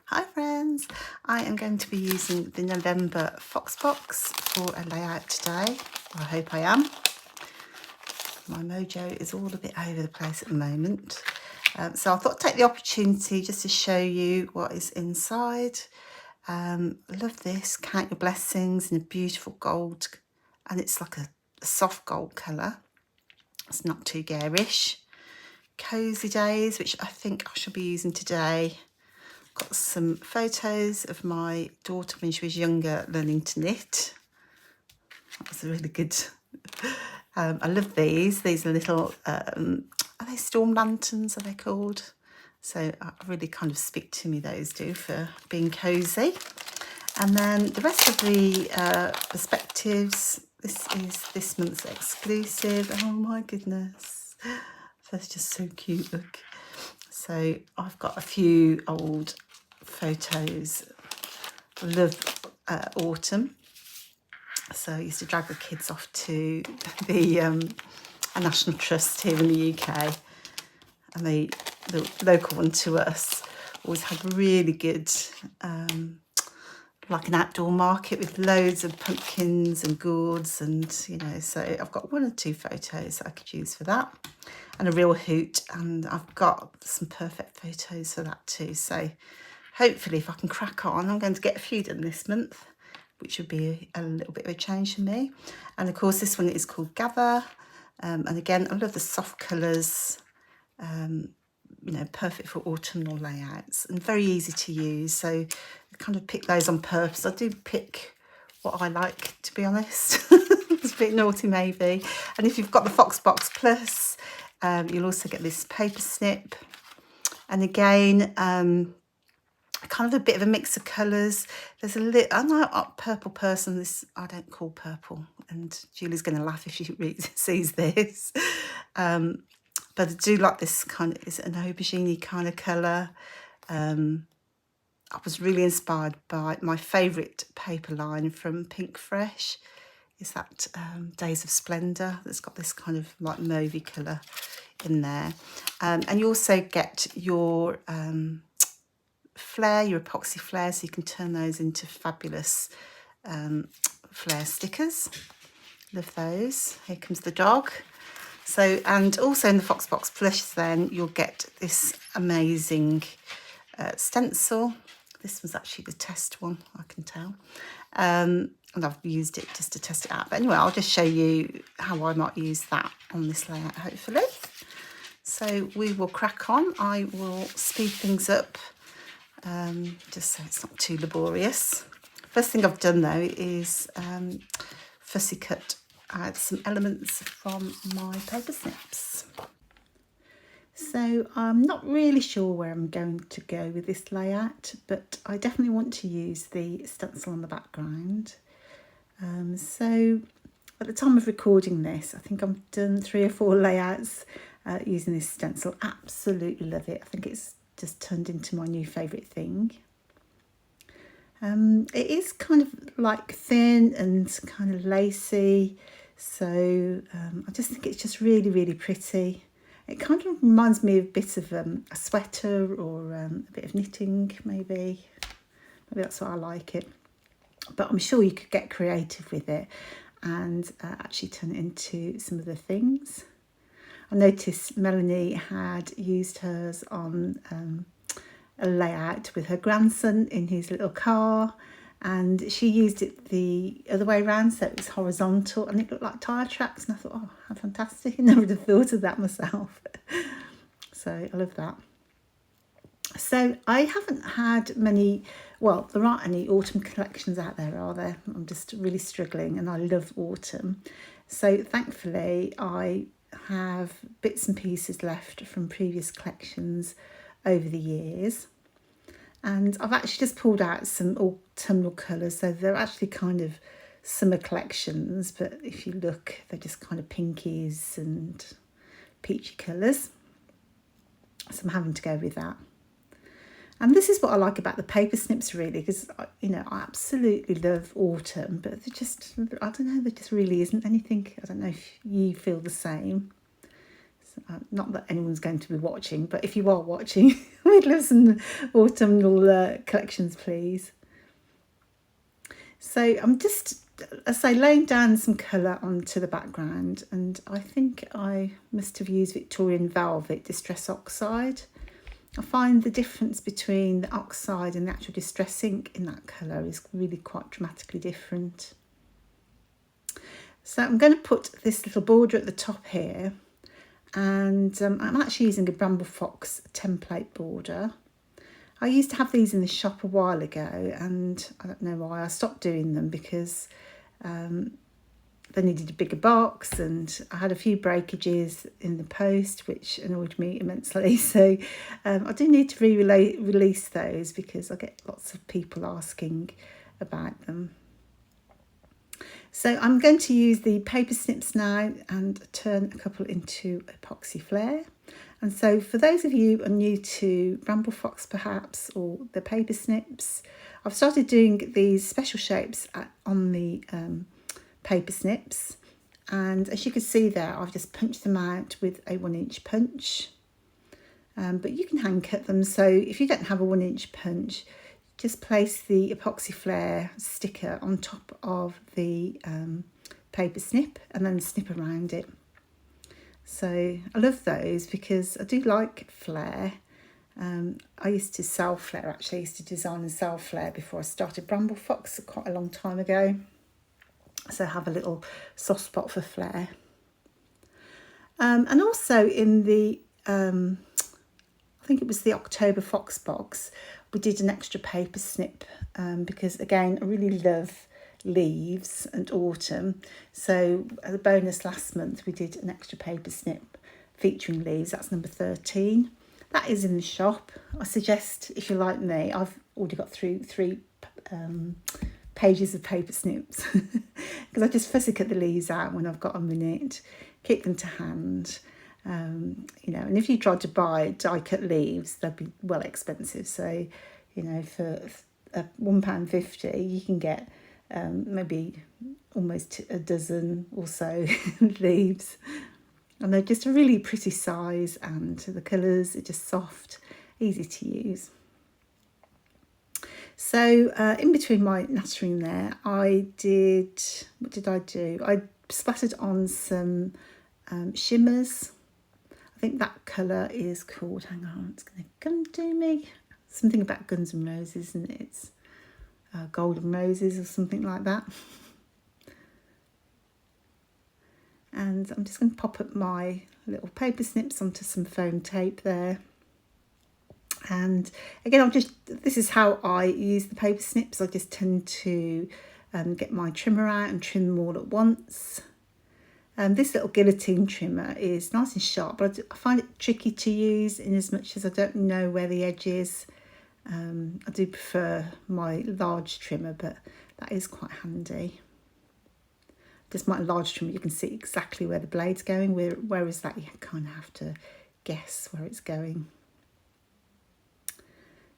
Hi friends, I am going to be using the November Foxbox for a layout today. I hope I am. My mojo is all a bit over the place at the moment. So I thought I'd take the opportunity just to show you what is inside. I love this, Count Your Blessings in a beautiful gold, and it's like a soft gold colour. It's not too garish. Cozy Days, which I think I shall be using today. Got some photos of my daughter when she was younger learning to knit. That was really good. I love these. These are little, are they storm lanterns, are they called? So really kind of speak to me, those do, for being cosy. And then the rest of the perspectives, this is this month's exclusive. Oh my goodness. That's just so cute, look. So I've got a few old photos. I love autumn. So I used to drag the kids off to the a National Trust here in the UK, and the local one to us always had really good like an outdoor market with loads of pumpkins and gourds, and you know, so I've got one or two photos that I could use for that, and a real hoot, and I've got some perfect photos for that too. So hopefully if I can crack on, I'm going to get a few done this month, which would be a little bit of a change for me. And of course this one is called Gather, and again I love the soft colours, you know, perfect for autumnal layouts and very easy to use. So I kind of pick those on purpose. I do pick what I like, to be honest. It's a bit naughty maybe. And if you've got the Foxbox Plus, you'll also get this paper snip. And again, kind of a bit of a mix of colours. There's a little, I'm not a purple person, this I don't call purple, and Julie's going to laugh if she sees this. But I do like this kind of, is it an aubergine kind of colour? I was really inspired by my favourite paper line from Pink Fresh. Is that Days of Splendour, that's got this kind of like mauvey colour in there. And you also get your flare, your epoxy flare, so you can turn those into fabulous flare stickers. Love those. Here comes the dog. So, and also in the Foxbox Plus then you'll get this amazing stencil. This was actually the test one, I can tell. And I've used it just to test it out. But anyway, I'll just show you how I might use that on this layout, hopefully. So we will crack on. I will speed things up, just so it's not too laborious. First thing I've done though is fussy cut out some elements from my paper snips. So I'm not really sure where I'm going to go with this layout, but I definitely want to use the stencil on the background. So at the time of recording this, I think I've done 3 or 4 layouts using this stencil. Absolutely love it. I think it's just turned into my new favourite thing. It is kind of like thin and kind of lacy, so I just think it's just really, really pretty. It kind of reminds me a bit of a sweater or a bit of knitting, maybe. Maybe that's why I like it. But I'm sure you could get creative with it and actually turn it into some of the things. I noticed Melanie had used hers on a layout with her grandson in his little car, and she used it the other way around, so it was horizontal and it looked like tyre tracks, and I thought, oh, how fantastic. I never would have thought of that myself. So I love that. So I haven't had many, well, there aren't any autumn collections out there, are there? I'm just really struggling, and I love autumn. So thankfully I have bits and pieces left from previous collections over the years, and I've actually just pulled out some autumnal colours, so they're actually kind of summer collections, but if you look, they're just kind of pinkies and peachy colours, so I'm having to go with that. And this is what I like about the paper snips, really, because, you know, I absolutely love autumn, but they're just, I don't know, there just really isn't anything. I don't know if you feel the same. Not that anyone's going to be watching, but if you are watching, we'd love some autumnal collections, please. So I'm just, as I say, laying down some colour onto the background, and I think I must have used Victorian Velvet Distress Oxide. I find the difference between the oxide and the actual distress ink in that colour is really quite dramatically different. So I'm going to put this little border at the top here, and I'm actually using a Bramble Fox template border. I used to have these in the shop a while ago, and I don't know why I stopped doing them, because they needed a bigger box and I had a few breakages in the post which annoyed me immensely. So I do need to release those because I get lots of people asking about them. So I'm going to use the paper snips now and turn a couple into epoxy flare. And so for those of you who are new to Bramble Fox perhaps, or the paper snips, I've started doing these special shapes on the paper snips, and as you can see there, I've just punched them out with a 1-inch punch, but you can hand cut them. So if you don't have a 1-inch punch, just place the epoxy flare sticker on top of the paper snip and then snip around it. So I love those because I do like flare. I used to sell flare, actually. I used to design and sell flare before I started Bramble Fox quite a long time ago. So I have a little soft spot for flare. And also in the, I think it was the October Fox box, we did an extra paper snip because, again, I really love leaves and autumn. So as a bonus last month, we did an extra paper snip featuring leaves. That's number 13. That is in the shop. I suggest, if you're like me, I've already got through 3 pages of paper snips because I just fussy cut the leaves out when I've got a minute, keep them to hand. You know, and if you tried to buy die cut leaves, they'd be well expensive. So, you know, for £1.50, you can get maybe almost a dozen or so leaves. And they're just a really pretty size, and the colours are just soft, easy to use. So in between my nattering there, I did, what did I do? I splattered on some shimmers. I think that colour is called, hang on, it's going to come to me. Something about Guns N' Roses, isn't it? It's Golden Roses or something like that. And I'm just going to pop up my little paper snips onto some foam tape there. And again, this is how I use the paper snips. I just tend to get my trimmer out and trim them all at once. This little guillotine trimmer is nice and sharp, but I find it tricky to use in as much as I don't know where the edge is. I do prefer my large trimmer, but that is quite handy. Just my large trimmer, you can see exactly where the blade's going, whereas that you kind of have to guess where it's going.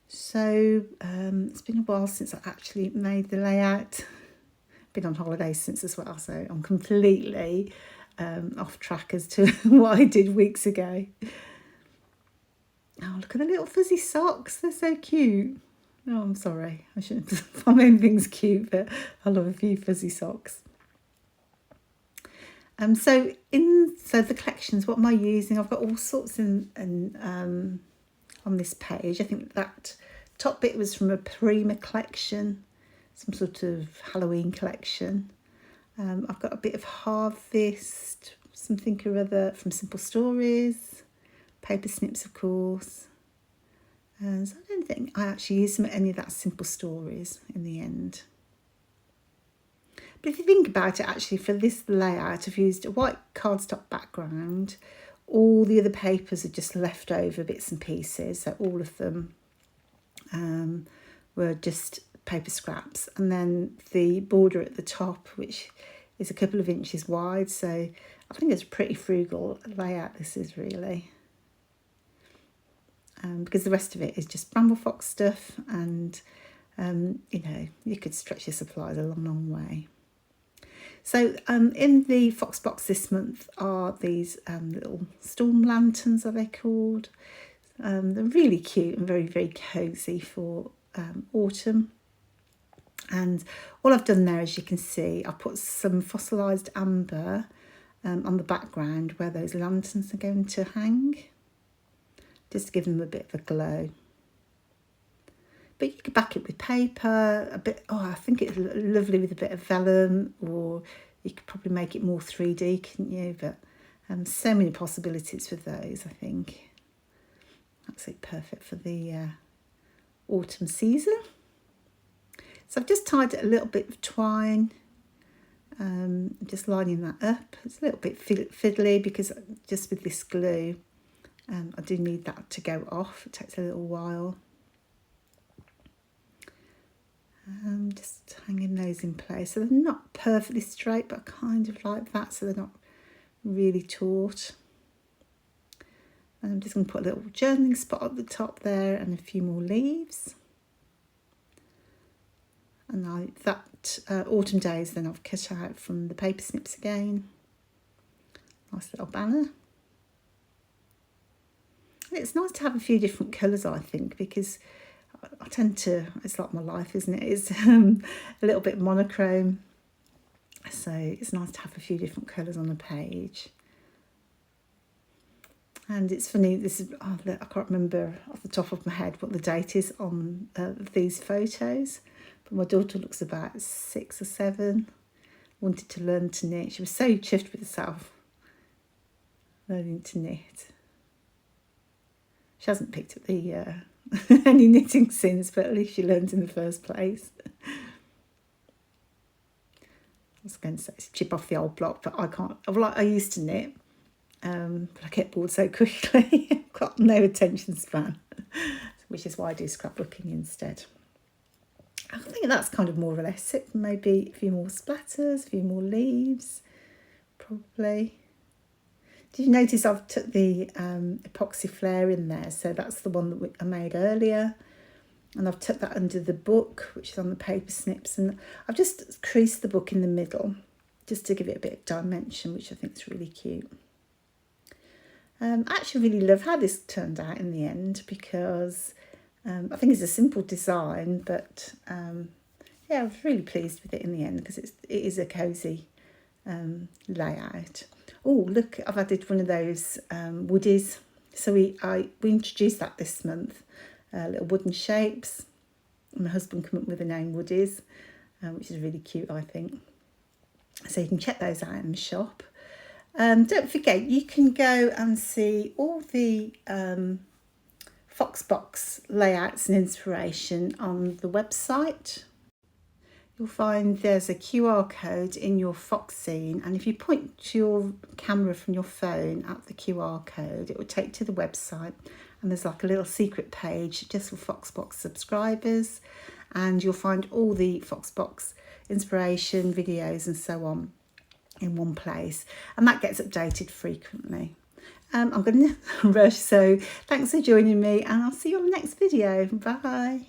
So it's been a while since I actually made the layout. Been on holiday since as well, so I'm completely off track as to what I did weeks ago. Oh, look at the little fuzzy socks. They're so cute. Oh, I'm sorry. I shouldn't find anything's cute, but I love a few fuzzy socks. So the collections, what am I using? I've got all sorts on this page. I think that top bit was from a Prima collection, some sort of Halloween collection. I've got a bit of Harvest, something or other from Simple Stories, paper snips, of course. And so I don't think I actually used any of that Simple Stories in the end. But if you think about it, actually, for this layout, I've used a white cardstock background. All the other papers are just leftover bits and pieces. So all of them were just paper scraps. And then the border at the top, which is a couple of inches wide. So I think it's a pretty frugal layout, this is really. Because the rest of it is just Bramble Fox stuff. And, you know, you could stretch your supplies a long, long way. So in the Fox box this month are these little storm lanterns, are they called? They're really cute and very, very cosy for autumn. And all I've done there, as you can see, I've put some fossilised amber on the background where those lanterns are going to hang, just to give them a bit of a glow. But you could back it with paper, a bit, I think it's lovely with a bit of vellum, or you could probably make it more 3D, couldn't you? But so many possibilities with those, I think. Absolutely perfect for the autumn season. So I've just tied it a little bit of twine, just lining that up. It's a little bit fiddly because just with this glue, I do need that to go off. It takes a little while. Just hanging those in place. So they're not perfectly straight, but kind of like that, so they're not really taut. And I'm just going to put a little journaling spot at the top there and a few more leaves. And that Autumn Days then I've cut out from the paper snips again. Nice little banner. And it's nice to have a few different colours, I think, because I tend to, it's like my life, isn't it? It's a little bit monochrome. So it's nice to have a few different colours on a page. And it's funny, this is, I can't remember off the top of my head what the date is on these photos. But my daughter looks about 6 or 7, wanted to learn to knit. She was so chuffed with herself, learning to knit. She hasn't picked up the any knitting since, but at least she learned in the first place. I was going to say chip off the old block, but I can't. Well, I used to knit, but I get bored so quickly. I've got no attention span, which is why I do scrapbooking instead. I think that's kind of more or less it. Maybe a few more splatters, a few more leaves, probably. Did you notice I've took the epoxy flare in there? So that's the one that I made earlier. And I've tucked that under the book, which is on the paper snips. And I've just creased the book in the middle, just to give it a bit of dimension, which I think is really cute. I actually really love how this turned out in the end, because I think it's a simple design, but yeah, I was really pleased with it in the end, because it is a cosy layout. Oh, look, I've added one of those Woodies. So we introduced that this month, little wooden shapes. And my husband came up with the name Woodies, which is really cute, I think. So you can check those out in the shop. Don't forget, you can go and see all the Foxbox layouts and inspiration on the website. You'll find there's a QR code in your Fox scene, and if you point your camera from your phone at the QR code, it will take to the website, and there's like a little secret page just for Foxbox subscribers, and you'll find all the Foxbox inspiration videos and so on in one place, and that gets updated frequently. I'm going to rush, so thanks for joining me, and I'll see you on the next video. Bye.